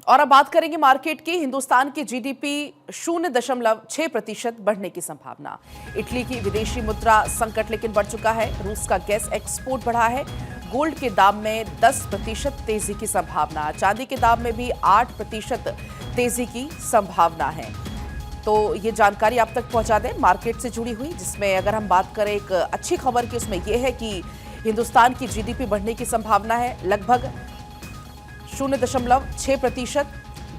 और अब बात करेंगे मार्केट की। हिंदुस्तान की जीडीपी 0.6% बढ़ने की संभावना। इटली की विदेशी मुद्रा संकट लेकिन बढ़ चुका है। रूस का गैस एक्सपोर्ट बढ़ा है। गोल्ड के दाम में 10% तेजी की संभावना। चांदी के दाम में भी 8% तेजी की संभावना है। तो ये जानकारी आप तक पहुंचा दें मार्केट से जुड़ी हुई, जिसमें अगर हम बात करें एक अच्छी खबर की, उसमें यह है कि हिंदुस्तान की जीडीपी बढ़ने की संभावना है। लगभग 0.6%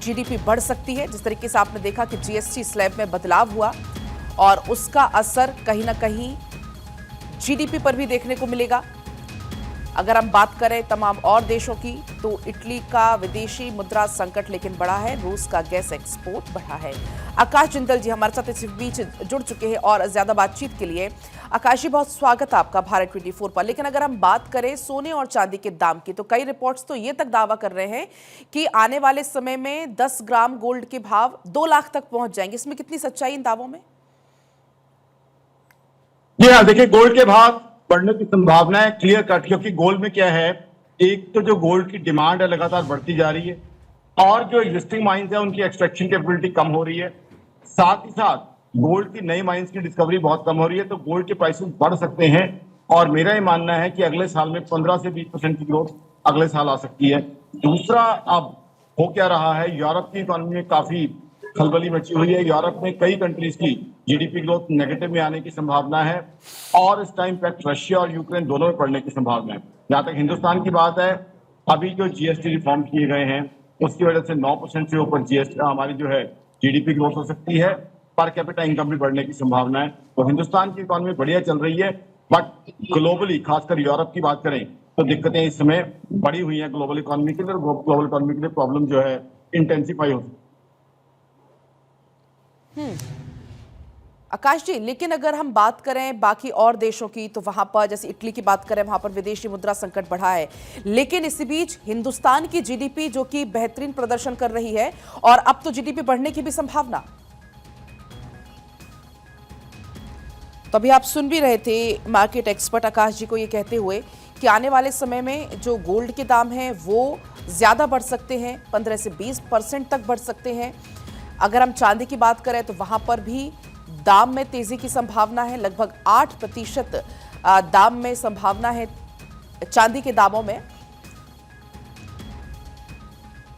जीडीपी बढ़ सकती है। जिस तरीके से आपने देखा कि जीएसटी स्लैब में बदलाव हुआ और उसका असर कहीं ना कहीं जीडीपी पर भी देखने को मिलेगा। अगर हम बात करें तमाम और देशों की, तो इटली का विदेशी मुद्रा संकट लेकिन बढ़ा है। रूस का गैस एक्सपोर्ट बढ़ा है। आकाश जिंदल जी हमारे साथ इस बीच जुड़ चुके हैं और ज्यादा बातचीत के लिए। आकाश जी, बहुत स्वागत है आपका भारत 24 पर। लेकिन अगर हम बात करें सोने और चांदी के दाम की, तो कई रिपोर्ट्स तो ये तक दावा कर रहे हैं कि आने वाले समय में 10 ग्राम गोल्ड के भाव 2 लाख तक पहुंच जाएंगे। इसमें कितनी सच्चाई इन दावों में? जी हाँ, देखिए, गोल्ड के भाव बढ़ने की संभावना है क्लियर कट, क्योंकि गोल्ड में क्या है, एक तो जो गोल्ड की डिमांड है लगातार बढ़ती जा रही है और जो एग्जिस्टिंग माइंस है उनकी एक्सट्रैक्शन कैपेबिलिटी कम हो रही है। साथ ही साथ गोल्ड की नई माइंस की डिस्कवरी बहुत कम हो रही है, तो गोल्ड के प्राइसेस बढ़ सकते हैं। और मेरा ये मानना है कि अगले साल में 15 से 20% की ग्रोथ अगले साल आ सकती है। दूसरा, अब हो क्या रहा है, यूरोप की इकोनॉमी में काफी खलबली मची हुई है। यूरोप में कई कंट्रीज की जीडीपी ग्रोथ नेगेटिव में आने की संभावना है और इस टाइम पे रशिया और यूक्रेन दोनों में पड़ने की संभावना है। जहां तक हिंदुस्तान की बात है, अभी जो जीएसटी रिफॉर्म किए गए हैं उसकी वजह से 9% से ऊपर जीएसटी हमारी जो है जीडीपी ग्रोथ हो सकती है। पर कैपिटा इनकम भी बढ़ने की संभावना है। तो हिंदुस्तान की इकोनॉमी बढ़िया चल रही है, बट ग्लोबली खासकर यूरोप की बात करें तो दिक्कतें इस समय बढ़ी हुई हैं ग्लोबल इकोनॉमी के लिए। ग्लोबल इकोनॉमी के लिए प्रॉब्लम जो है इंटेंसिफाई हो सकती है। आकाश जी, लेकिन अगर हम बात करें बाकी और देशों की, तो वहां पर जैसे इटली की बात करें, वहां पर विदेशी मुद्रा संकट बढ़ा है। लेकिन इसी बीच हिंदुस्तान की जीडीपी जो कि बेहतरीन प्रदर्शन कर रही है और अब तो जीडीपी बढ़ने की भी संभावना। तो अभी आप सुन भी रहे थे मार्केट एक्सपर्ट आकाश जी को ये कहते हुए कि आने वाले समय में जो गोल्ड के दाम हैं वो ज्यादा बढ़ सकते हैं, 15 से 20% तक बढ़ सकते हैं। अगर हम चांदी की बात करें तो वहां पर भी दाम में तेजी की संभावना है। लगभग 8% दाम में संभावना है चांदी के दामों में।